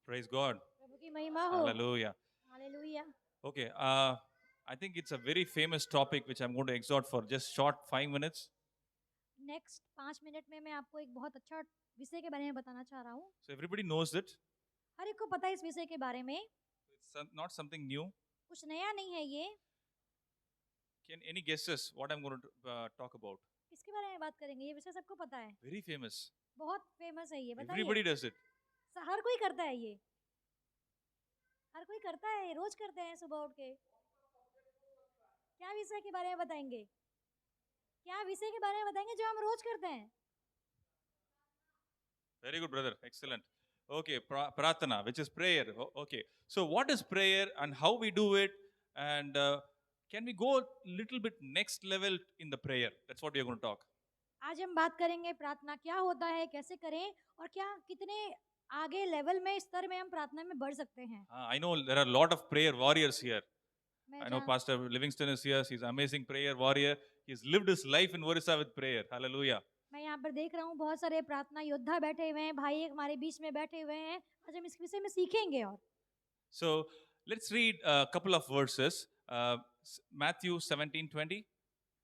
Praise God. प्रभु की महिमा हो। Hallelujah. Hallelujah. Okay, I think it's a very famous topic which I'm going to exhort for just short 5 minutes. Next 5 minute में मैं आपको एक बहुत अच्छा विषय के बारे में बताना चाह रहा हूँ। So everybody knows it. हर एक को पता है इस विषय के बारे में। Not something new. कुछ नया नहीं है ये। Can any guesses what I'm going to talk about? किसके बारे में बात करेंगे? ये विषय सबको पता है। Very famous. बहुत फेमस है ये, बताइए। Everybody does it. हर कोई करता है ये। हर कोई करता है, रोज करते हैं सुबह उठ के। क्या विषय के बारे में बताएंगे? क्या विषय के बारे में बताएंगे जो हम रोज करते हैं? Very good, brother. Excellent. Okay, pratana, which is prayer. Okay. So what is prayer and how we do it, and can we go a little bit next level in the prayer? That's what we are going to talk. आज हम बात करेंगे प्रार्थना क्या होता है, कैसे करें और क्या कितने आगे लेवल में, स्तर में हम प्रार्थना में बढ़ सकते हैं। I know there are a lot of prayer warriors here. मैं I know जान Pastor Livingston is here. He's an amazing prayer warrior. He's lived his life in Orissa with prayer. Hallelujah. मैं यहाँ पर देख रहा हूँ बहुत सारे प्रार्थना योद्धा बैठे हुए हैं, भाई हमारे बीच में बैठे हुए हैं। आज हम इस विषय में सीखेंगे। और So let's read a couple of verses. Matthew 17:20.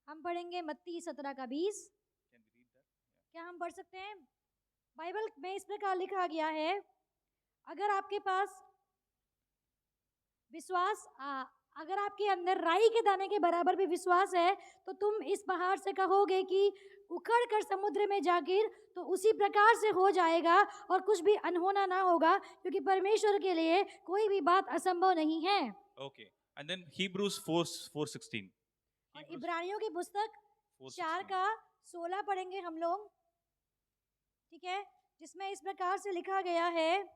हम पढ़ेंगे मत्ती 17 का 20। Can we read that? क्या हम पढ़ सकते हैं? बाइबल में इस प्रकार लिखा गया है, अगर आपके पास विश्वास अगर आपके अंदर राई के दाने के बराबर भी विश्वास है तो तुम इस पहाड़ से कहोगे कि उखड़ कर समुद्र में जा गिर, तो उसी प्रकार से हो जाएगा और कुछ भी अनहोना ना होगा, क्योंकि परमेश्वर के लिए कोई भी बात असंभव नहीं है। Okay. And then Hebrews 4:16. और Hebrews इब्रानियों की पुस्तक 4 4:16. का 16 पढ़ेंगे हम लोग, ठीक है, जिसमें इस प्रकार से लिखा गया है,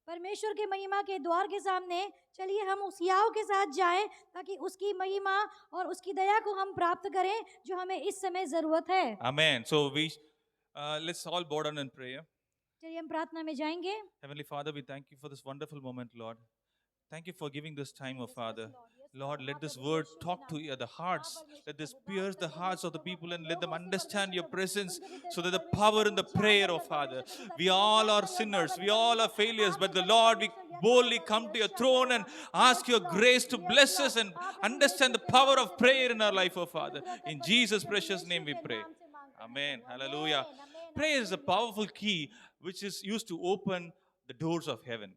परमेश्वर के महिमा के द्वार के सामने चलिए हम उस याव के साथ जाएं, ताकि उसकी महिमा और उसकी दया को हम प्राप्त करें जो हमें इस समय जरूरत है। Amen. So let's all bow down in prayer. चलिए हम प्रार्थना में जाएंगे। Heavenly Father, we thank you for this wonderful moment, Lord. Thank you for giving this time, oh Father. Lord, let this word talk to the hearts. Let this pierce the hearts of the people and let them understand your presence so that the power in the prayer, oh Father. We all are sinners. We all are failures. But the Lord, we boldly come to your throne and ask your grace to bless us and understand the power of prayer in our life, oh Father. In Jesus' precious name we pray. Amen. Hallelujah. Prayer is a powerful key which is used to open the doors of heaven.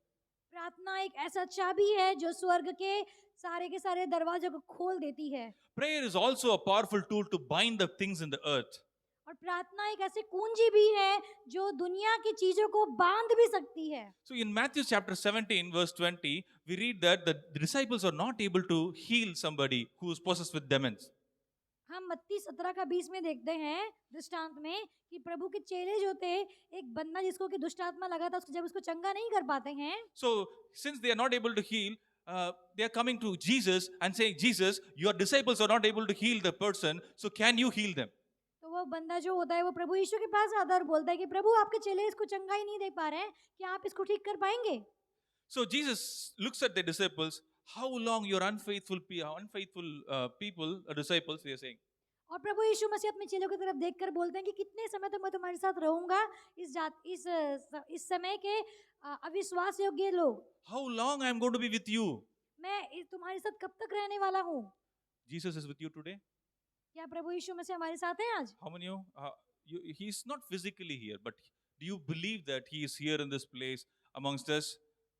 प्रार्थना एक ऐसा चाबी है जो स्वर्ग के सारे दरवाजों को खोल देती है। Prayer is also a powerful tool to bind the things in the earth. और प्रार्थना एक ऐसी कुंजी भी है जो दुनिया की चीजों को बांध भी सकती है। So in Matthew chapter 17 verse 20, we read that the disciples are not able to heal somebody who is possessed with demons. हम मत्ती 17 का 20 में देखते हैं दृष्टांत में कि प्रभु के चेले जो थे, एक बंदा जिसको कि दुष्ट आत्मा लगा था, जब उसको चंगा नहीं कर पाते हैं, So since they are not able to heal, they are coming to Jesus and saying, Jesus, your disciples are not able to heal the person, so can you heal them? तो वो बंदा जो होता है वो प्रभु यीशु के पास आता है और बोलता है कि प्रभु आपके चेले इसको चंगा ही नहीं दे पा रहे हैं, क्या आप इसको ठीक कर पाएंगे? So Jesus looks at the disciples, how long your unfaithful people, disciples, they are saying. और प्रभु यीशु मसीह अपने चेलों की तरफ देखकर बोलते हैं कि कितने समय तक मैं तुम्हारे साथ रहूंगा, इस समय के अविश्वास योग्य लोग, How long I am going to be with you? मैं तुम्हारे साथ कब तक रहने वाला हूँ? Jesus is with you today. क्या प्रभु यीशु मसीह हमारे साथ हैं आज? How many of you? He's not physically here, but do you believe that he is here in this place amongst us?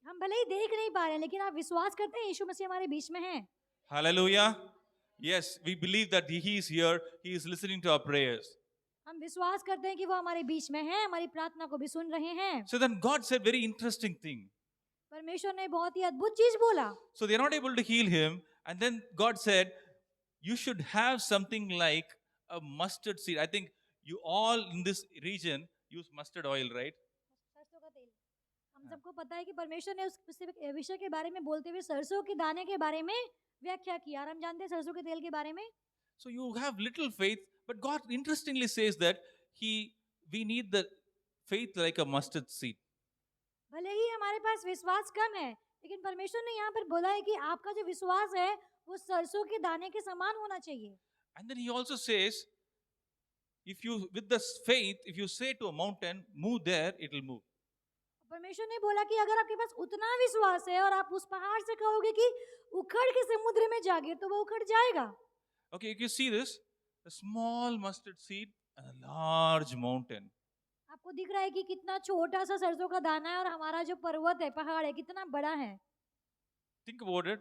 हम भले ही देख नहीं पा रहे हैं, लेकिन आप विश्वास करते हैं यीशु मसीह हमारे बीच में हैं? Hallelujah. Yes, we believe that he is here. He is listening to our prayers. हम विश्वास करते हैं कि वो हमारे बीच में हैं, हमारी प्रार्थना को भी सुन रहे हैं। So then God said very interesting thing. परमेश्वर ने बहुत ही अद्भुत चीज बोला। So they are not able to heal him, and then God said, you should have something like a mustard seed. I think you all in this region use mustard oil, right? सरसों का तेल, हम सबको पता है कि परमेश्वर ने उस विषय के बारे में बोलते हुए सरसों के दाने के बारे में व्याख्या किया, और हम जानते हैं सरसों के तेल के बारे में। So you have little faith, but God interestingly says that we need the faith like a mustard seed. भले ही हमारे पास विश्वास कम है, लेकिन परमेश्वर ने यहाँ पर बोला है कि आपका जो विश्वास है वो सरसों के दाने के समान होना चाहिए। And then he also says, if you with this faith, if you say to a mountain, move there, it will move. परमेश्वर ने बोला कि अगर आपके पास उतना विश्वास है और आप उस पहाड़ से कहोगे कि उखड़ के समुद्र में जा गिर, तो वो उखड़ जाएगा। Okay, you can see this, a small mustard seed and a large mountain. आपको दिख रहा है कि कितना छोटा सा सरसों का दाना है और हमारा जो पर्वत है, पहाड़ है, कितना बड़ा है। Think about it.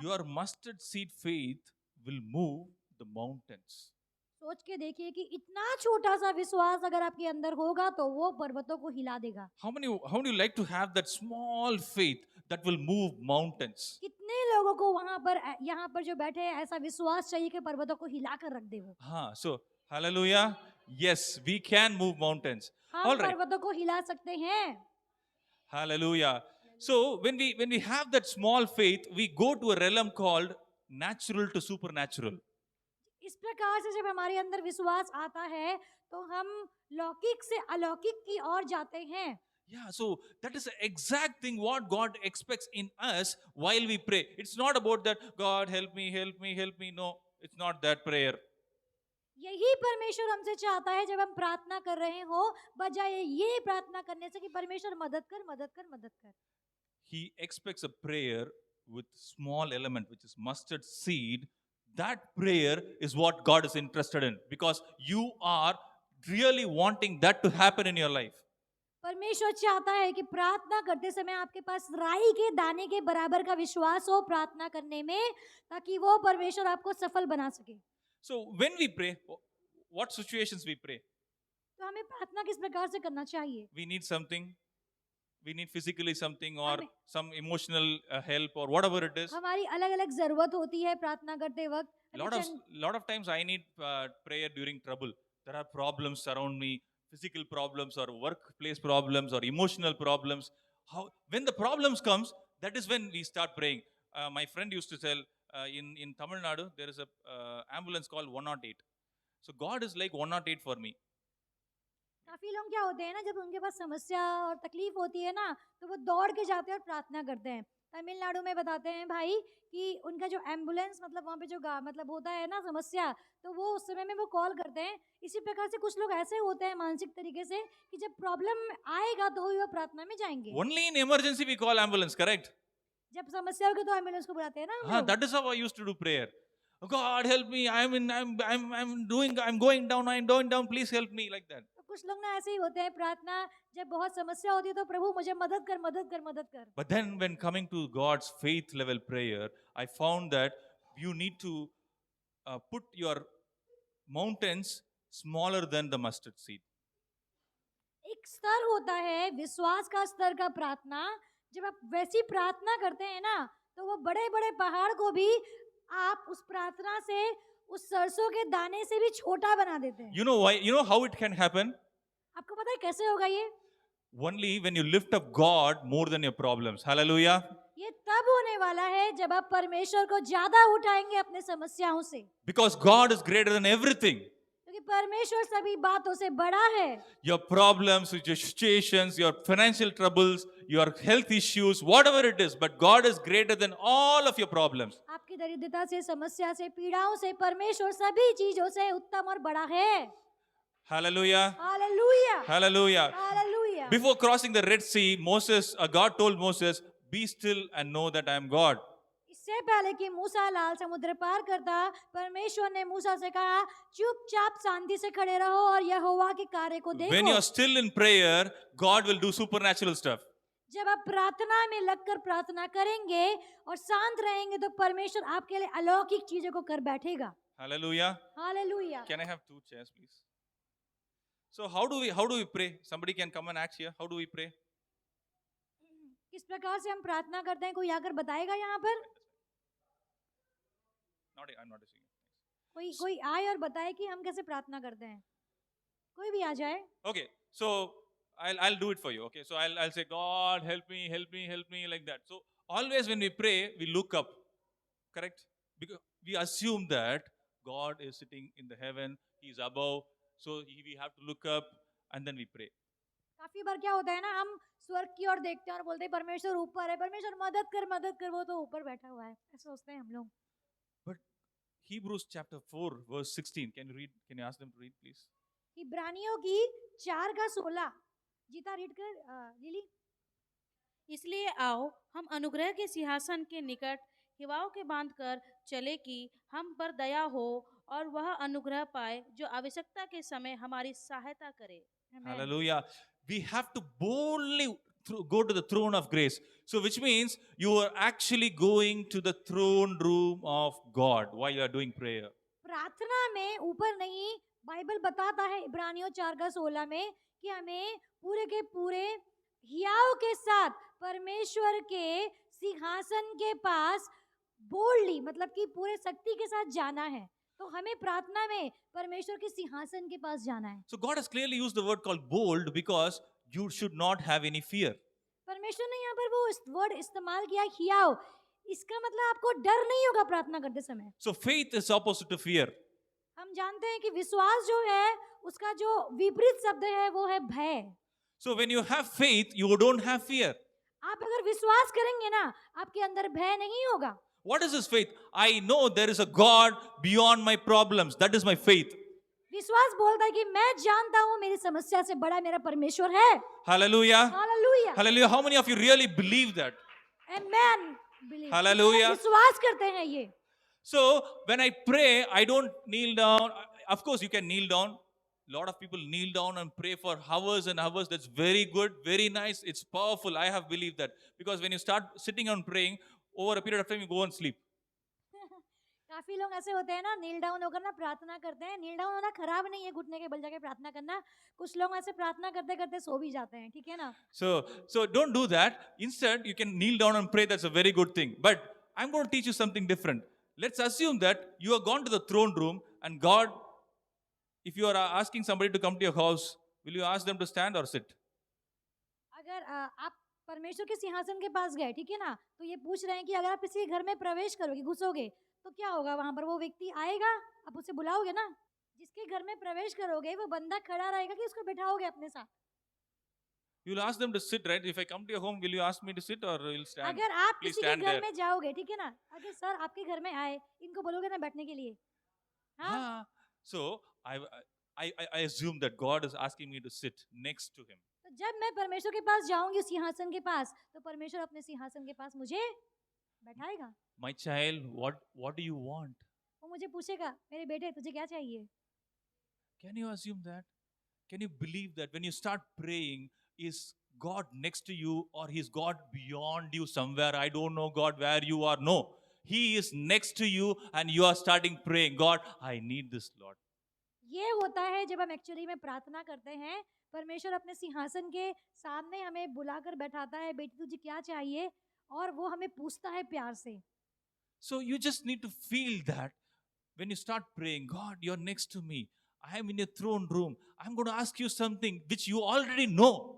Your mustard seed faith will move the mountains. सोच के देखिए कि इतना छोटा सा विश्वास अगर आपके अंदर होगा तो वो पर्वतों को हिला देगा। How many you like to have that small faith that will move mountains? कितने लोगों को वहां पर यहाँ पर जो बैठे हैं ऐसा विश्वास चाहिए कि पर्वतों को हिला कर रख दे वो। So hallelujah. Yes, we can move mountains. हम All right. पर्वतों को हिला सकते हैं। Hallelujah. So when we have that small faith, we go to a realm called natural to supernatural. इस प्रकार से जब हमारे अंदर विश्वास आता है तो हम लौकिक से अलौकिक की ओर जाते हैं। Yeah, so that is the exact thing what God expects in us while we pray. It's not about that, God help me, help me, help me. No, it's not that prayer. यही परमेश्वर हमसे चाहता है जब हम प्रार्थना कर रहे हो, बजाय ये प्रार्थना करने से कि परमेश्वर मदद कर, मदद कर, मदद कर। He expects a prayer with small element, which is mustard seed. That prayer is what God is interested in because you are really wanting that to happen in your life. परमेश्वर चाहता है कि प्रार्थना करते समय आपके पास राई के दाने के बराबर का विश्वास हो प्रार्थना करने में, ताकि वो परमेश्वर आपको सफल बना सके। So when we pray, what situations we pray? तो हमें प्रार्थना किस प्रकार से करना चाहिए? We need something. We need physically something or हमें- some emotional help or whatever it is. हमारी अलग अलग जरूरत होती है प्रार्थना करते वक्त। Lot of times I need prayer during trouble. There are problems around me, physical problems or workplace problems or emotional problems. When the problems comes, that is when we start praying. My friend used to tell in Tamil Nadu there is a ambulance called 108. So God is like 108 for me. काफी लोग क्या होते हैं ना, जब उनके पास समस्या और तकलीफ होती है ना, तो वो दौड़ के जाते हैं और प्रार्थना करते हैं। तमिलनाडु में बताते हैं भाई कि उनका जो एम्बुलेंस मतलब वहाँ पे जो मतलब होता है ना समस्या, तो वो उस समय में वो कॉल करते हैं। इसी प्रकार से कुछ लोग ऐसे होते हैं मानसिक तरीके से कि जब प्रॉब्लम आएगा तो ही वो प्रार्थना में जाएंगे। Only in emergency we call ambulance, correct? जब समस्या होगी तो एम्बुलेंस को बुलाते हैं ना हम लोग। That is how I used to do prayer. God help me! I'm going down. Please help me, like that. तो कुछ लोग ना ऐसे ही होते हैं, प्रार्थना जब बहुत समस्या होती है तो प्रभु मुझे मदद कर, मदद कर, मदद कर। But then when coming to God's faith level prayer, I found that you need to put your mountains smaller than the mustard seed. एक स्तर होता है विश्वास का स्तर का प्रार्थना। जब आप वैसी प्रार्थना करते हैं ना, तो वो बड़े बड़े पहाड़ को भी आप उस प्रार्थना से उस सरसों के दाने से भी छोटा बना देते हैं। You know why? You know how it can happen? आपको पता है कैसे होगा ये? Only when you lift up God more than your problems. Hallelujah. ये तब होने वाला है जब आप परमेश्वर को ज्यादा उठाएंगे अपने समस्याओं से, Because God is greater than everything. क्योंकि परमेश्वर सभी बातों से बड़ा है। Your problems, your situations, your financial troubles, your health issues, whatever it is, but God is greater than all of your problems. आपकी दरिद्रता से, समस्या से, पीड़ाओं से परमेश्वर सभी चीजों से उत्तम और बड़ा है। Hallelujah. Hallelujah, Hallelujah. Hallelujah. Before crossing the Red Sea, God told Moses, "Be still and know that I am God." इससे पहले कि मूसा लाल समुद्र पार करता, परमेश्वर ने मूसा से कहा, चुपचाप शांति से खड़े रहो और यहोवा के कार्य को When देखो। you are still in prayer, God will do supernatural stuff. जब आप प्रार्थना में लगकर प्रार्थना करेंगे और शांत रहेंगे तो परमेश्वर आपके लिए अलौकिक चीजों को कर बैठेगा। Hallelujah. Hallelujah. Can I have 2 chairs, please? So how do we pray? Somebody can come and act here. How do we pray? किस प्रकार से हम प्रार्थना करते हैं, कोई आकर बताएगा यहाँ पर? I'm not seeing. कोई आए और बताए कि हम कैसे प्रार्थना करते हैं। कोई भी आ जाए। Okay, so I'll do it for you. Okay, so I'll say, God help me, help me, help me, like that. So always when we pray, we look up, correct? Because we assume that God is sitting in the heaven, He is above, so we have to look up and then we pray. काफी बार क्या होता है ना, हम स्वर्ग की ओर देखते हैं और बोलते हैं परमेश्वर ऊपर है, परमेश्वर मदद कर, मदद कर, वो तो ऊपर बैठा हुआ है, ऐसा सोचते हैं हम लोग। But Hebrews chapter 4 verse 16, can you ask them to read, please? इब्रानियों की 4 का 16 जीता रीड कर लिली। इसलिए आओ हम अनुग्रह के सिंहासन के निकट हिवाओं के बांध कर चले कि हम पर दया हो और वह अनुग्रह पाए जो आवश्यकता के समय हमारी सहायता करे। Amen. Hallelujah. We have to boldly go to the throne of grace. So, which means you are actually going to the throne room of God while you are doing prayer. प्रार्थना में ऊपर नहीं, बाइबल बताता है इब्रानियों 4:16 में कि हमें पूरे के पूरे हियाव के साथ परमेश्वर के सिंहासन के पास बोल्डली, मतलब कि पूरे शक्ति के साथ जाना है। तो हमें प्रार्थना में परमेश्वर के सिंहासन के पास जाना है। So, God has clearly used the word called bold because you should not have any fear. परमेश्वर ने यहाँ पर वो वर्ड इस्तेमाल किया हियाव, इसका मतलब आपको डर नहीं होगा प्रार्थना करते समय। So, faith is opposite to fear. हम जानते हैं कि विश्वास जो है उसका जो विपरीत शब्द है वो है भय। So, when you have faith, you don't have fear. आप अगर विश्वास करेंगे ना, आपके अंदर भय नहीं होगा। What is this faith? I know there is a God beyond my problems. That is my faith. विश्वास बोलता है कि मैं जानता हूँ मेरी समस्या से बड़ा मेरा परमेश्वर है। Hallelujah. Hallelujah. Hallelujah. How many of you really believe that? Amen. Believe. Hallelujah. विश्वास करते हैं ये। So, when I pray, I don't kneel down. Of course, you can kneel down. A lot of people kneel down and pray for hours and hours. That's very good, very nice. It's powerful. I have believed that. Because when you start sitting and praying, over a period of time, you go and sleep. काफी लोग ऐसे होते हैं ना, नील down होकर ना प्रार्थना करते हैं। नील डाउन होना खराब नहीं है, घुटने के बल जाके प्रार्थना करना। कुछ लोग ऐसे प्रार्थना करते करते सो भी जाते हैं, ठीक है ना। So don't do that. Instead, you can kneel down and pray. That's a very good thing. But I'm going to teach you something different. Let's assume that you have gone to the throne room and God, if you are asking somebody to come to your house, will you ask them to stand or sit? अगर आप परमेश्वर के सिंहासन के पास गए, ठीक है ना, तो ये पूछ रहे हैं कि अगर आप किसी के घर में प्रवेश करोगे, घुसोगे, तो क्या होगा वहां पर? वो व्यक्ति आएगा, आप उसे बुलाओगे ना। जिसके घर में प्रवेश करोगे वो बंदा खड़ा रहेगा कि उसको बैठाओगे अपने साथ? You'll ask them to sit, right? If I come to your home, will you ask me to sit or you'll stand? अगर आप Please किसी के stand घर there. में जाओगे, ठीक है ना, अगर सर आपके घर में आए, इनको बोलोगे ना बैठने के लिए? हाँ। Ah, so I assume that God is asking me to sit next to him. तो जब मैं परमेश्वर के पास जाऊंगी उस सिंहासन के पास, तो परमेश्वर अपने सिंहासन के पास मुझे बैठाएगा। My child, what do you want? वो मुझे पूछेगा, मेरे बेटे तुझे क्या चाहिए? Can you assume that? Can you believe that when you start praying, is God next to you or is God beyond you somewhere? I don't know, God, where you are. No. He is next to you and you are starting praying. God, I need this, Lord. ये होता है जब हम actually में प्रार्थना करते हैं। परमेश्वर अपने सिंहासन के सामने हमें बुलाकर बैठाता है, बेटी तुझे क्या चाहिए, और वो हमें पूछता है प्यार से। So you just need to feel that when you start praying, God, you're next to me. I am in your throne room. I'm going to ask you something which you already know.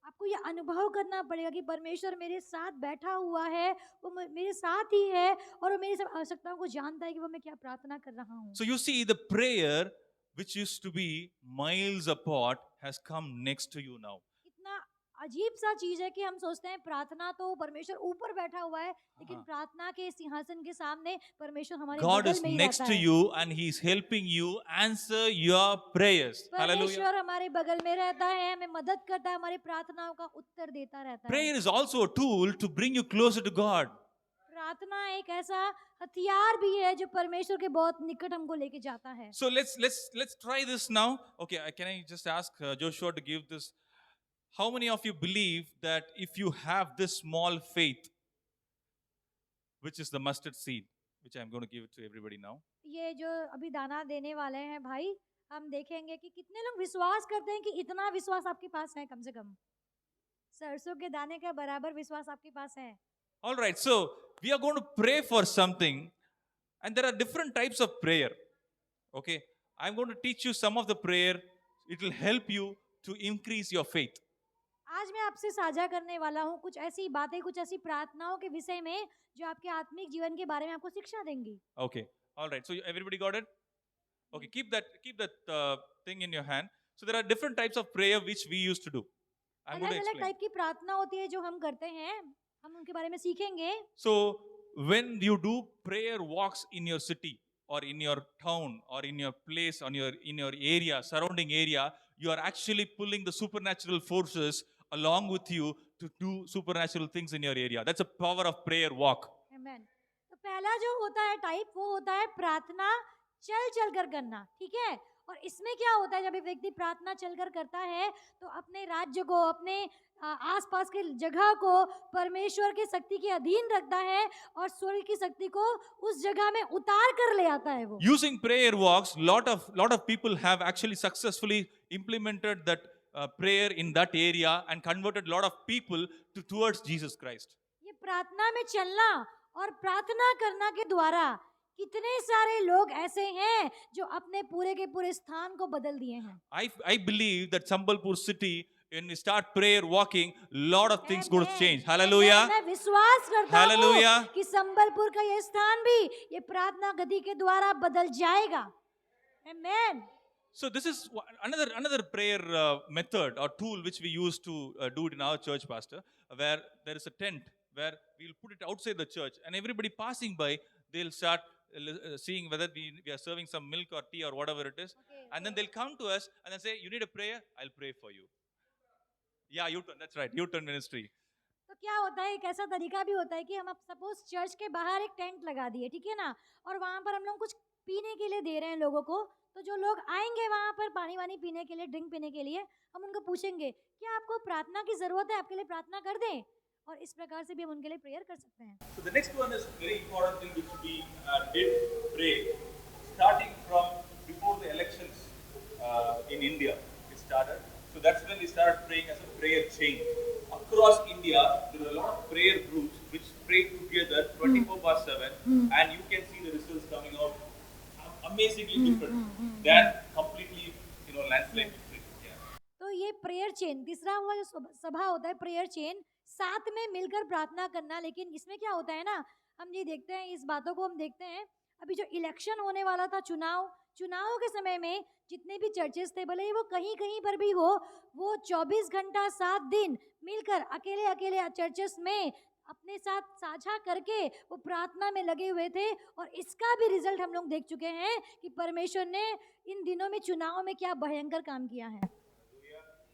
आपको ये अनुभव करना पड़ेगा कि परमेश्वर मेरे साथ बैठा हुआ है, वो मेरे साथ ही है और वो मेरी सब आवश्यकताओं को जानता है कि वो मैं क्या प्रार्थना कर रहा हूँ। So you see, the prayer which used to be miles apart has come next to you now. इतना अजीब सा चीज है कि हम सोचते हैं प्रार्थना तो परमेश्वर ऊपर बैठा हुआ है, लेकिन हाँ। प्रार्थना के सिंहासन के सामने परमेश्वर हमारे God बगल is में ही next रहता to है। you and He is helping you answer your prayers. Hallelujah. परमेश्वर हमारे बगल में रहता है, हमें मदद करता है, हमारी प्रार्थनाओं का उत्तर देता रहता है। Prayer is also a tool to bring you closer to God. प्रार्थना एक ऐसा हथियार भी है जो परमेश्वर के बहुत निकट हमको लेके जाता है। So let's try this now. Okay, can I just ask Joshua to give this? How many of you believe that if you have this small faith, which is the mustard seed, which I'm going to give it to everybody now? ये जो अभी दाना देने वाले हैं भाई, हम देखेंगे कि कितने लोग विश्वास करते हैं कि इतना विश्वास आपके पास है। कम से कम सरसों के दाने का बराबर विश्वास आपके पास है। All right, so we are going to pray for something, and there are different types of prayer. Okay, I'm going to teach you some of the prayer. It will help you to increase your faith. आज मैं आपसे साझा करने वाला हूँ कुछ ऐसी बातें, कुछ ऐसी प्रार्थनाओं के विषय में जो आपके आत्मिक जीवन के बारे में आपको शिक्षा देंगी। Okay, all right. So everybody got it? Okay, keep that thing in your hand. So there are different types of prayer which we used to do. I'm going to अलग अलग explain. टाइप की प्रार्थना होती है जो हम करते हैं, हम उनके बारे में सीखेंगे। So when you do prayer walks in your city or in your town or in your place, in your area, surrounding area, you are actually pulling the supernatural forces along with you to do supernatural things in your area. That's a power of prayer walk. Amen. तो पहला जो होता है type वो होता है प्रार्थना चल चल कर करना, ठीक है। और इसमें क्या होता है, जब एक व्यक्ति प्रार्थना चलकर करता है तो अपने राज्य को, अपने आसपास के जगह को परमेश्वर की शक्ति के अधीन रखता है और स्वर्ग की शक्ति को उस जगह में उतार कर ले आता है वो। Using prayer walks, lot of people have actually successfully implemented that prayer in that area and converted lot of people towards Jesus Christ. ये प्रार्थना में चलना और प्रार्थना करना के द्वारा कितने सारे लोग ऐसे हैं जो अपने पूरे के पूरे स्थान को बदल दिए हैं। I believe that Sambalpur city, when we start prayer walking, lot of things going to change. Hallelujah. मैं विश्वास करता Hallelujah. हूँ कि संबलपुर का ये स्थान भी ये प्रार्थना गति के द्वारा बदल जाएगा। Amen. So this is another prayer method or tool which we use to do it in our church, Pastor, where there is a tent where we'll put it outside the church, and everybody passing by, they'll start seeing whether we are serving some milk or tea or whatever it is, and then they'll come to us and then say, "You need a prayer? I'll pray for you." Yeah, U-turn. That's right, U-turn ministry. तो क्या होता है, एक ऐसा तरीका भी होता है कि हम अब सपोज चर्च के बाहर एक टेंट लगा दिए, ठीक है ना, और वहाँ पर हम लोग कुछ पीने के लिए दे रहे हैं लोगों को। तो जो लोग आएंगे वहाँ पर पानी वानी पीने के लिए, ड्रिंक पीने के लिए, हम उनको पूछेंगे क्या आपको प्रार्थना की जरूरत है, आपके लिए प्रार्थना कर दें, और इस प्रकार से भी हम उनके लिए प्रेयर कर सकते हैं। So the next one is very important thing which we did pray, starting from before the elections in India. It started. So that's when we started praying as a prayer chain. Across India, there are a lot of prayer groups which pray together 24/7, and you can see the results coming out amazingly different than completely, landslide victory. Yeah. तो ये prayer chain, तीसरा हुआ जो सभा होता है prayer chain, साथ में मिलकर प्रार्थना करना। लेकिन इसमें क्या होता है ना, हम ये देखते हैं, इस बातों को हम देखते हैं, अभी जो इलेक्शन होने वाला था, चुनाव के समय में जितने भी चर्चेस थे, भले ही वो कहीं कहीं पर भी हो, वो 24 घंटा 7 दिन मिलकर अकेले अकेले चर्चेस में अपने साथ साझा करके वो प्रार्थना में लगे हुए थे। और इसका भी रिजल्ट हम लोग देख चुके हैं कि परमेश्वर ने इन दिनों में चुनाव में क्या भयंकर काम किया है।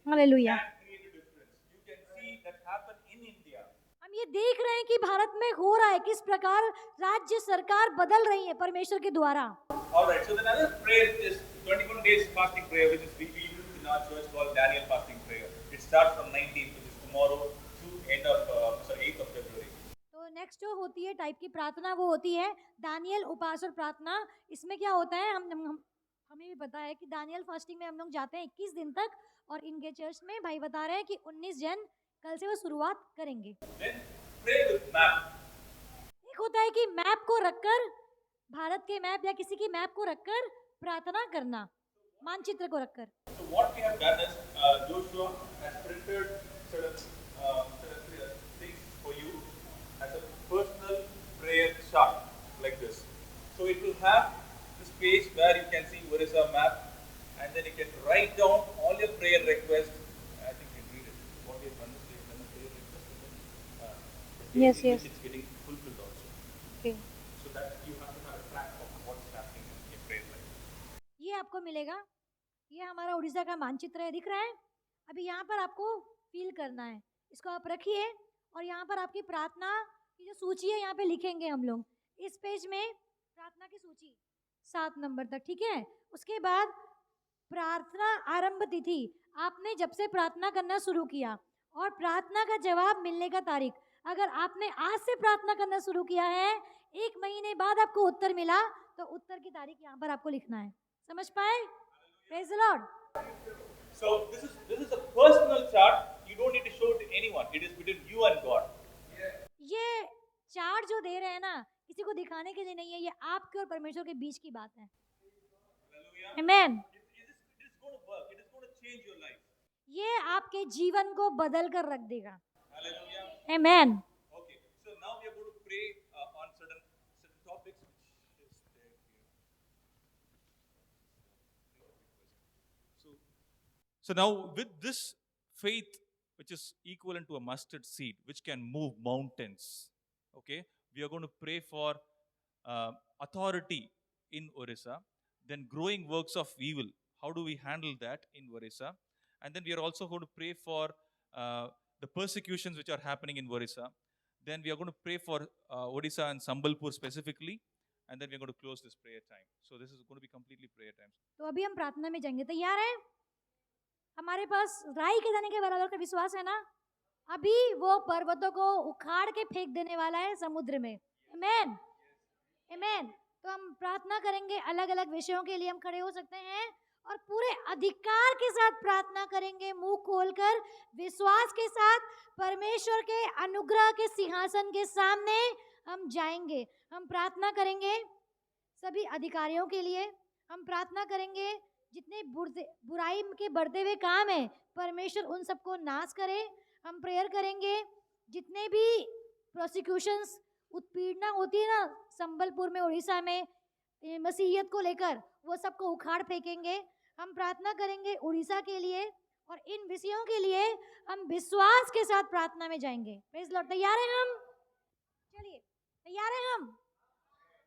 Hallelujah. That create a difference. You can see that happen in India. हम ये देख रहे हैं कि भारत में हो रहा है, किस प्रकार राज्य सरकार बदल रही है परमेश्वर के द्वारा। All right. So the another prayer is 21 days fasting prayer, which is we use in our church called Daniel fasting prayer. It starts from 19th, which is tomorrow, to end of 8th of February. तो next जो होती है type की प्रार्थना, वो होती है Daniel उपास और प्रार्थना। इसमें क्या होता है, हमें भी पता है कि दानियल फास्टिंग में हम लोग जाते हैं 21 दिन तक, और इनके चर्च में भाई बता रहे हैं कि 19 जन कल से वो शुरुआत करेंगे। Then pray with map. एक होता है कि मैप को रखकर, भारत के मैप या किसी की मैप को रखकर प्रार्थना करना, मानचित्र को रखकर। So what we have done is Joshua has printed certain things for you as a personal prayer chart like this. So it will have this page where you can see where is our map, and then you can write down all your prayer requests. I think you can read it. What we have done is we have done a prayer request, and then Yes, in yes. which it's getting fulfilled also. Okay. So that you have to have a track of what's happening in your prayer life. ये आपको मिलेगा, ये हमारा उड़ीसा का मानचित्र है, दिख रहा है। अभी यहाँ पर आपको फील करना है, इसको आप रखिए, और यहाँ पर आपकी प्रार्थना की जो सूची है यहाँ पे लिखेंगे हम लोग इस पेज में, प्रार्थना की सूची 7 नंबर तक, ठीक है। उसके बाद प्रार्थना आरंभ तिथि, आपने जब से प्रार्थना करना शुरू किया, और प्रार्थना का जवाब मिलने का तारीख। अगर आपने आज से प्रार्थना करना शुरू किया है, 1 महीने बाद आपको उत्तर मिला, तो उत्तर की तारीख यहाँ पर आपको लिखना है। समझ पाए? Praise the Lord. So this is a personal chart. You don't need to show it to anyone. It is between you and God. ये चार्ट जो दे रहे हैं ना, किसी को दिखाने के लिए नहीं है, ये आपके और परमेश्वर के बीच की बात है। Hallelujah. Amen. It is going to work. It is going to change your life. ये आपके जीवन को बदल कर रख देगा। Hallelujah. Amen. Okay. So now we are going to pray on certain topics which is there here. So now with this faith, which is equivalent to a mustard seed, which can move mountains, okay, we are going to pray for authority in Orissa, then growing works of evil. How do we handle that in Orissa? And then we are also going to pray for the persecutions which are happening in Orissa. Then we are going to pray for Odisha and Sambalpur specifically. And then we are going to close this prayer time. So this is going to be completely prayer time. तो अभी हम प्रार्थना में जाएंगे, तैयार है? हमारे पास राई के दाने के बराबर का विश्वास है ना? अभी वो पर्वतों को उखाड़ के फेंक देने वाला है समुद्र में। आमेन, आमेन। तो हम प्रार्थना करेंगे, अलग अलग विषयों के लिए हम खड़े हो सकते हैं और पूरे अधिकार के साथ प्रार्थना करेंगे, मुंह खोलकर विश्वास के साथ परमेश्वर के अनुग्रह के सिंहासन के सामने हम जाएंगे। हम प्रार्थना करेंगे सभी अधिकारियों के लिए, हम प्रार्थना करेंगे जितने बुराई के बढ़ते हुए काम है परमेश्वर उन सबको नाश करे। हम प्रेयर करेंगे जितने भी प्रोसिक्यूशंस, उत्पीड़ना होती है ना संबलपुर में, उड़ीसा में मसीहियत को लेकर, वो सबको उखाड़ फेंकेंगे। हम प्रार्थना करेंगे उड़ीसा के लिए और इन विषयों के लिए हम विश्वास के साथ प्रार्थना में जाएंगे। Praise Lord. तैयार हैं हम? चलिए, तैयार हैं हम?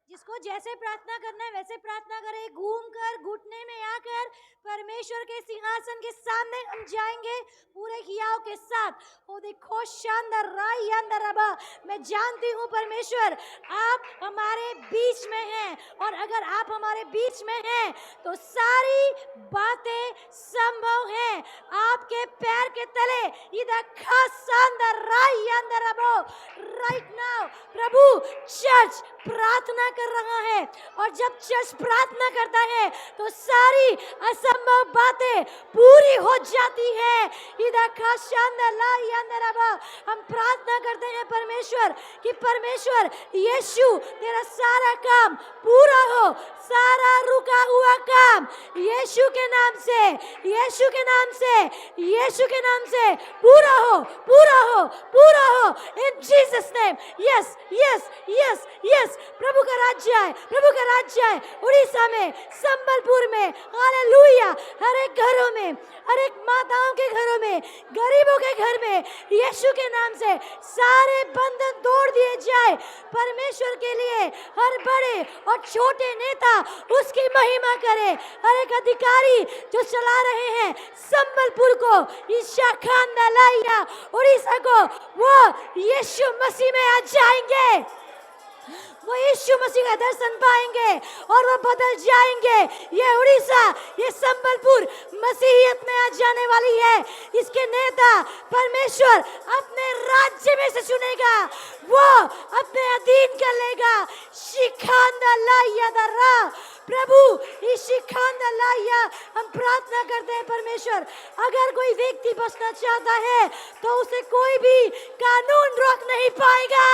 जिसको जैसे प्रार्थना करना है वैसे प्रार्थना करें, घूमकर घुटने में आकर परमेश्वर के सिंहासन के सामने हम जाएंगे पूरे हियाव के साथ। ओ देखो शानदार राई अंदर रबा, मैं जानती हूँ परमेश्वर आप हमारे बीच में हैं और अगर आप हमारे बीच में हैं तो सारी बातें संभव हैं। आपके पैर के तले इधर खास शानदार राई अंदर रबो राइट नाउ। प्रभु चर्च प्रार्थना कर रहा है और जब चर्च प्रार्थना करता है तो सारी असंभव बातें पूरी हो जाती है। इधर खास शानदार लाई अंदर अब हम प्रार्थना करते हैं परमेश्वर कि परमेश्वर यीशु तेरा सारा काम पूरा हो, सारा रुका हुआ काम यीशु के नाम से, यीशु के नाम से, यीशु के नाम से पूरा हो, पूरा हो, पूरा हो in Jesus name. Yes yes yes yes. प्रभु का राज्य है, प्रभु का राज्य है उड़ीसा में, संबलपुर में, हालेलुया। हर एक घरों में, हर एक माताओं के घरों में, गरीबों के घर में यीशु के नाम से सारे बंधन तोड़ दिए जाए। परमेश्वर के लिए हर बड़े और छोटे नेता उसकी महिमा करे। हर एक अधिकारी जो चला रहे हैं संबलपुर को, ईशा खान दलाइया उड़ीसा को, वो यीशु मसीह में आ जाएंगे, वो यीशु मसीह का दर्शन पाएंगे और वो बदल जाएंगे। ये उड़ीसा, ये संबलपुर मसीहियत में आ जाने वाली है। इसके नेता परमेश्वर अपने राज्य में से चुनेगा, वो अपने अधीन कर लेगा। शिखांदा लाया दर्रा प्रभु शिखांदा लाया। हम प्रार्थना करते हैं परमेश्वर अगर कोई व्यक्ति बचना चाहता है तो उसे कोई भी कानून रोक नहीं पाएगा।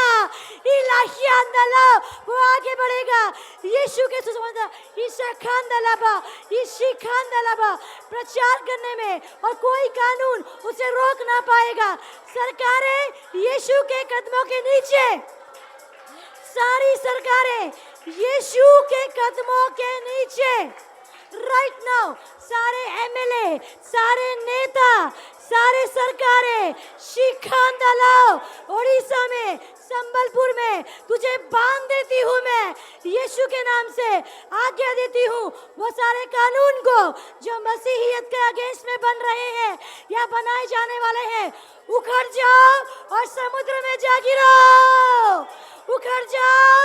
इलाहियांदा ला वो आगे बढ़ेगा यीशु के सुसमाचार ईशा खानदलाबा, ईशी खानदलाबा प्रचार करने में और कोई कानून उसे रोक ना पाएगा। सरकारें यीशु के कदमों के नीचे, सारी सरकारें यीशु के कदमों के नीचे राइट नाउ। सारे एमएलए, सारे नेता, सारे सरकारें शिखांदलाओ उड़ीसा में, संबलपुर में तुझे बांध देती हूँ मैं यीशु के नाम से, आज्ञा देती हूँ वो सारे कानून को जो मसीहियत के अगेंस्ट में बन रहे हैं या बनाए जाने वाले हैं, उखड़ जाओ और समुद्र में जा गिरो। उखड़ जाओ,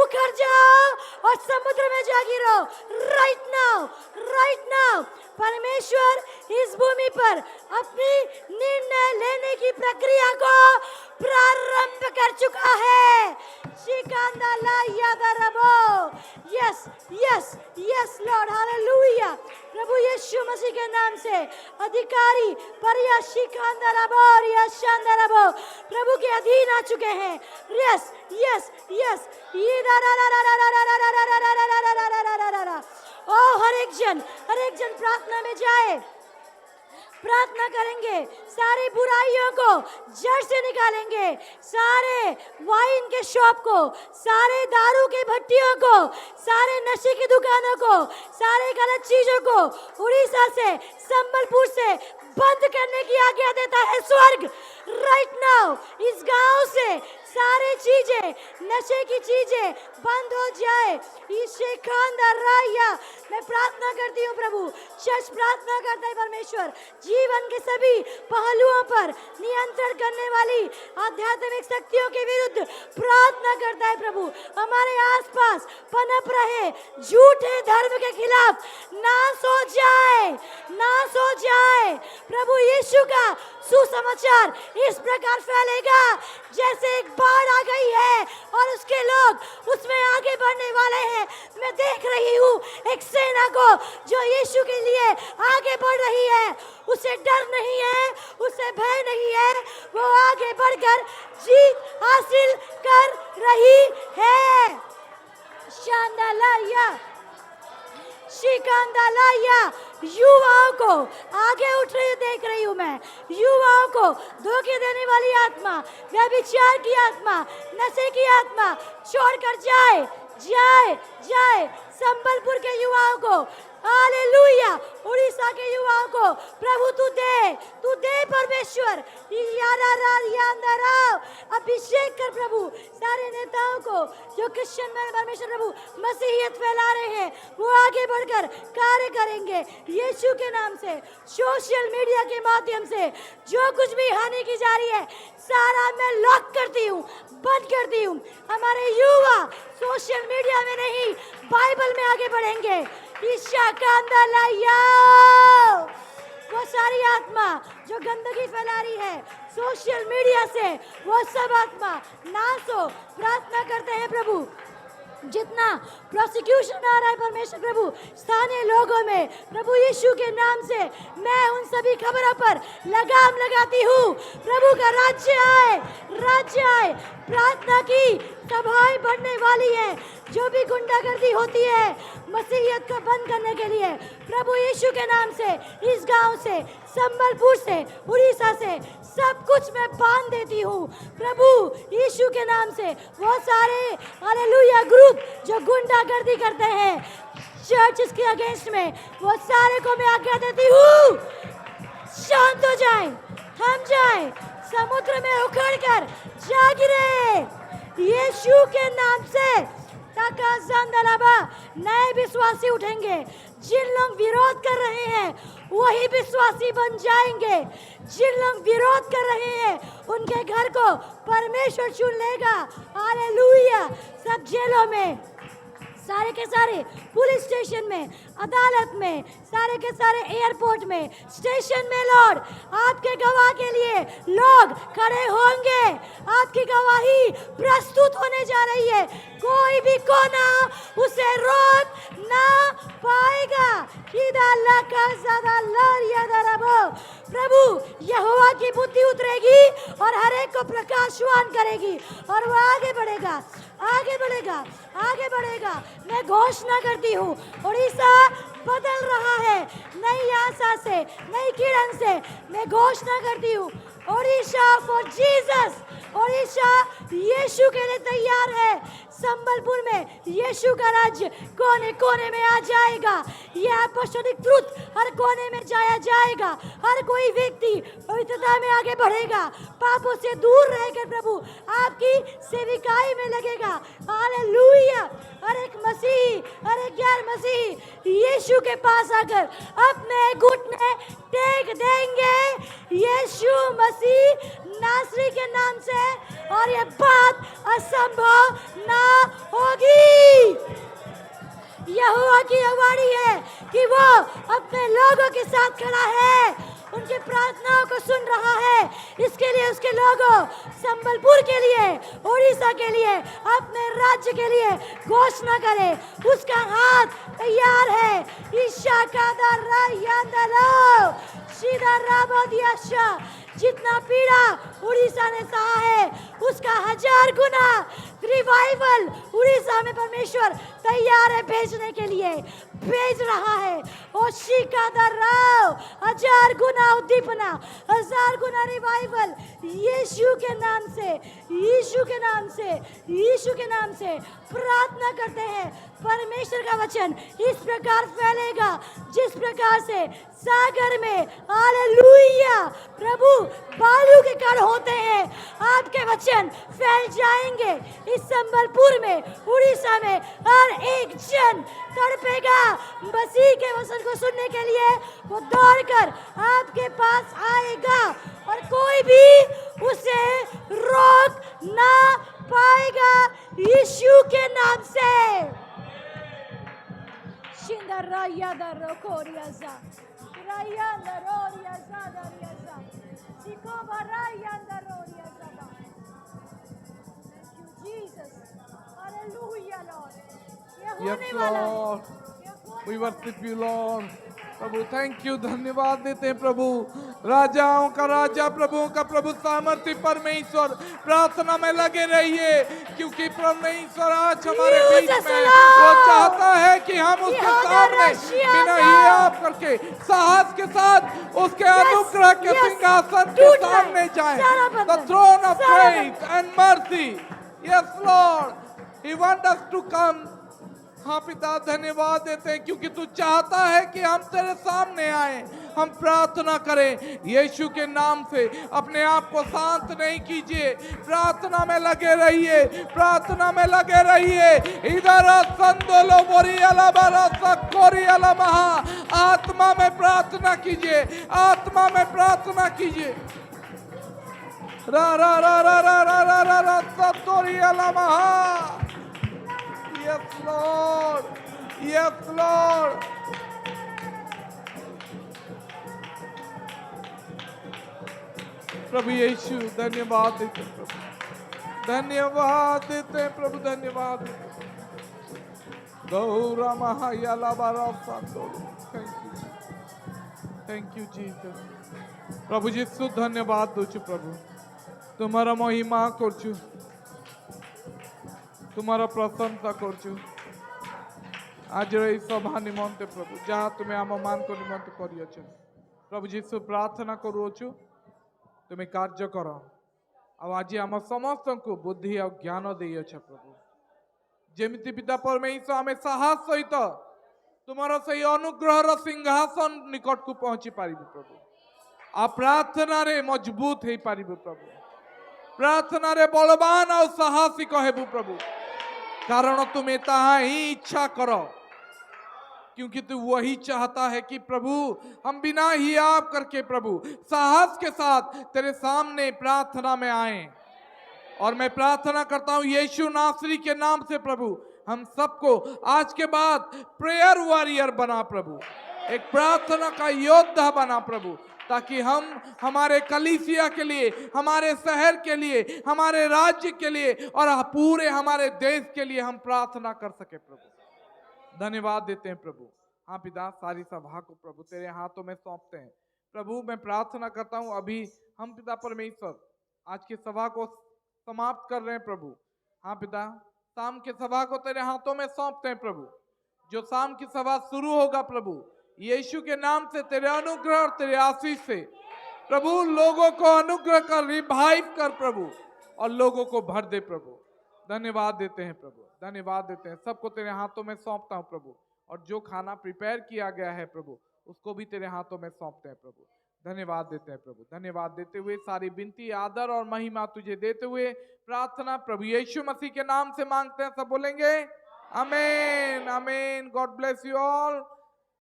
उखड़ जाओ और समुद्र में जा गिरो राइट नाउ, राइट नाउ। परमेश्वर इस भूमि पर अपनी निर्णय लेने की प्रक्रिया को प्रारंभ कर चुका है। Yes yes yes lord, hallelujah. प्रभु यीशु मसीह के नाम से अधिकारी परिया शिखांदराबो और यशांदराबो प्रभु के अधीन आ चुके हैं। Yes yes yes. ओ हर एक जन प्रार्थना में जाए, प्रार्थना करेंगे, सारी बुराइयों को जड़ से निकालेंगे, सारे वाइन के शॉप को, सारे दारू के भट्टियों को, सारे नशे की दुकानों को, सारे गलत चीजों को उड़ीसा से संबलपुर से बंद करने की आज्ञा देता है स्वर्ग। राइट नाउ इस गांव से सारे चीजें, नशे की चीजें बंद हो जाए। ईशे खानदार राया, मैं प्रार्थना करती हूँ प्रभु, चर्च प्रार्थना करता है परमेश्वर, जीवन के सभी पहलुओं पर नियंत्रण करने वाली आध्यात्मिक शक्तियों के विरुद्ध प्रार्थना करता है प्रभु। हमारे आसपास पनप रहे झूठे धर्म के खिलाफ नाश हो जाए, नाश हो जाए। प्रभु यीशु का सुसमाचार इस प्रकार फैलेगा जैसे एक बाढ़ आ गई है और उसके लोग उसमें आगे बढ़ने वाले हैं। मैं देख रही हूँ एक सेना को जो यीशु के लिए आगे बढ़ रही है। उसे डर नहीं है, उसे भय नहीं है, वो आगे बढ़कर जीत हासिल कर रही है। शांदालाया, शिकांदालाया, युवाओं को आगे उठ रही देख रही हूँ मैं। युवाओं को धोखे देने वाली आत्मा, व्यभिचार की आत्मा, नशे की आत्मा छोड़कर जाए, जाए, जाए। संबलपुर के युवाओं को, हालेलुया, उड़ीसा के युवाओं को प्रभु तू दे परमेश्वर। अभिषेक कर प्रभु सारे नेताओं को जो क्रिश्चियन में परमेश्वर प्रभु मसीहियत फैला रहे हैं, वो आगे बढ़कर कार्य करेंगे यीशु के नाम से। सोशल मीडिया के माध्यम से जो कुछ भी हानि की जा रही है सारा मैं लॉक करती हूँ, बंद करती हूँ। हमारे युवा सोशल मीडिया में नहीं बाइबल में आगे बढ़ेंगे। ईशा कांदालाया, वो सारी आत्मा जो गंदगी फैला रही है सोशल मीडिया से, वो सब आत्मा नाश हो। प्रार्थना करते हैं प्रभु, जितना प्रोसिक्यूशन आ रहा है परमेश्वर प्रभु स्थानीय लोगों में, प्रभु यीशु के नाम से मैं उन सभी खबरों पर लगाम लगाती हूँ। प्रभु का राज्य आए, राज्य आए। प्रार्थना की सभाएं बढ़ने वाली है। जो भी गुंडागर्दी होती है मसीहियत को बंद करने के लिए प्रभु यीशु के नाम से इस गांव से, संबलपुर से, उड़ीसा से सब कुछ मैं बांध देती हूँ प्रभु यीशु के नाम से। वो सारे हालेलुया ग्रुप जो गुंडागर्दी करते हैं चर्च के अगेंस्ट में, वो सारे को मैं आज्ञा देती हूँ शांत हो जाए, थम जाए, समुद्र में उखड़ कर जा गिरे यीशु के नाम से। नए विश्वासी उठेंगे। जिन लोग विरोध कर रहे हैं वही विश्वासी बन जाएंगे। जिन लोग विरोध कर रहे हैं उनके घर को परमेश्वर चुन लेगा। हालेलुया। सब जेलों में, सारे के सारे पुलिस स्टेशन में, अदालत में, सारे के सारे एयरपोर्ट में, स्टेशन में लॉर्ड आपके गवाह के लिए लोग खड़े होंगे। आपकी गवाही प्रस्तुत होने जा रही है। कोई भी कोना उसे रोक ना पाएगा। प्रभु यहोवा की बुद्धि उतरेगी और हर एक को प्रकाशवान करेगी और वो आगे बढ़ेगा, आगे बढ़ेगा, आगे बढ़ेगा। मैं घोषणा करती हूँ उड़ीसा बदल रहा है नई आशा से, नई किरण से। मैं घोषणा करती हूँ उड़ीसा फॉर जीसस, उड़ीसा यीशु के लिए तैयार है। संबलपुर में यीशु का राज्य कोने कोने में आ जाएगा। यह अपोस्टोलिक ट्रुथ हर कोने में जाया जाएगा। हर कोई व्यक्ति पवित्रता में आगे बढ़ेगा, पापों से दूर रहकर प्रभु आपकी सेविकाई में लगेगा। हालेलुया। हर एक मसीही, हर एक गैर मसीही यीशु के पास आकर अपने घुटने टेक देंगे यीशु मसीह नासरी के नाम से, और ये बात असंभव ना होगी। यहोवा की अगुवाई है कि वो अपने लोगों के साथ खड़ा है, उनकी प्रार्थनाओं को सुन रहा है। इसके लिए उसके लोगों संबलपुर के लिए, उड़ीसा के लिए, अपने राज्य के लिए घोषणा करे। उसका हाथ तैयार है। ईशा का जितना पीड़ा उड़ीसा ने सहा है उसका 1000 गुना रिवाइवल उड़ीसा में परमेश्वर तैयार है भेजने के लिए, भेज रहा है। ओ शिका दर्राव, 1000 गुना उद्दीपना, 1000 गुना रिवाइवल यीशु के नाम से, यीशु के नाम से, यीशु के नाम से प्रार्थना करते हैं। परमेश्वर का वचन इस प्रकार फैलेगा जिस प्रकार से सागर में, हालेलुया, प्रभु बालू के कण होते हैं, आपके वचन फैल जाएंगे। इस संबलपुर में, उड़ीसा में हर एक जन तड़पेगा मसीह के वचन को सुनने के लिए। वो दौड़कर आपके पास आएगा और कोई भी उसे रोक ना पाएगा यीशु के नाम से। शिंदराया दरोकोरियाजा, राया दरोरियाजा दरियाजा, सिको बराया दरोरियाजा। Thank you Jesus. Hallelujah Lord. ये Yes, होने वाला है। Lord. ये होने We वाला है। worship you, Lord. Prabhu thank you, धन्यवाद देते हैं प्रभु। राजाओं का राजा, प्रभुओं का प्रभु, सामर्थ्य परमेश्वर, प्रार्थना में लगे रहिए, क्योंकि परमेश्वर आज हमारे Use बीच us, में Lord. वो चाहता है कि हम उसके Yehoda सामने Rashiada. बिना हियाव करके साहस के साथ उसके अनुग्रह के yes. सिंहासन के टूट गए। सामने जाएं। सारा The बंधन, throne of सारा grace and mercy. Yes, Lord. He wants us to come. हाँ पिता, धन्यवाद देते हैं क्योंकि तू चाहता है कि हम तेरे सामने आए, हम प्रार्थना करें यीशु के नाम से। अपने आप को शांत नहीं कीजिए, प्रार्थना में लगे रहिए, प्रार्थना में लगे रहिए। इधर संदोलो बोरियाला बारा सकोरियाला महा, आत्मा में प्रार्थना कीजिए, आत्मा में प्रार्थना कीजिए। रा रा रा रा रा रा रा रा रा सकोरियाला महा। Yes, Lord. Yes, Lord. प्रभु यीशु, धन्यवाद देते हैं प्रभु, धन्यवाद देते हैं प्रभु, धन्यवाद देते हैं। गौरा महायाला बारा सांदोलो। Thank you Jesus. प्रभु यीशु धन्यवाद दूचु प्रभु, तुम्हारा महिमा करचु, तुम्हारा प्रशंसा करचु आज रही सभा निमंते प्रभु, जहाँ तुम्हें आम मान को निमंत करियछ। प्रभु जीशु प्रार्थना करुछु, तुम्हें कार्य कर। अब आज आम समस्त को बुद्धि और ज्ञान देयछ प्रभु, जेमिति पिता परमेश्वर आम साहस सहित तुम्हारा सही अनुग्रह सिंहासन निकट को पहुंची पारिबु प्रभु। आ प्रार्थना रे मजबूत हो पारिबु प्रभु, प्रार्थना रे बलवान और साहसी कहबु प्रभु, कारण तुम्हें ताहा ही इच्छा करो, क्योंकि तू वही चाहता है कि प्रभु हम बिना ही आप करके प्रभु साहस के साथ तेरे सामने प्रार्थना में आए। और मैं प्रार्थना करता हूं यीशु नासरी के नाम से प्रभु, हम सबको आज के बाद प्रेयर वॉरियर बना प्रभु, एक प्रार्थना का योद्धा बना प्रभु, ताकि हम हमारे कलीसिया के लिए, हमारे शहर के लिए, हमारे राज्य के लिए और पूरे हमारे देश के लिए हम प्रार्थना कर सके प्रभु। धन्यवाद देते हैं प्रभु। हाँ पिता, सारी सभा को प्रभु तेरे हाथों में सौंपते हैं प्रभु। मैं प्रार्थना करता हूँ अभी हम पिता परमेश्वर आज की सभा को समाप्त कर रहे हैं प्रभु। हाँ पिता, शाम की सभा को तेरे हाथों में सौंपते हैं प्रभु। जो शाम की सभा शुरू होगा प्रभु, यीशु के नाम से तेरे अनुग्रह और तेरे आशीष से प्रभु लोगों को अनुग्रह कर, रिवाइव कर प्रभु, और लोगों को भर दे प्रभु। धन्यवाद देते हैं प्रभु, धन्यवाद देते हैं। सबको तेरे हाथों में सौंपता हूँ प्रभु, और जो खाना प्रिपेयर किया गया है प्रभु उसको भी तेरे हाथों में सौंपते हैं प्रभु। धन्यवाद देते हैं प्रभु। धन्यवाद देते हुए सारी विनती, आदर और महिमा तुझे देते हुए प्रार्थना प्रभु यीशु मसीह के नाम से मांगते हैं। सब बोलेंगे आमीन, आमीन। God bless you all.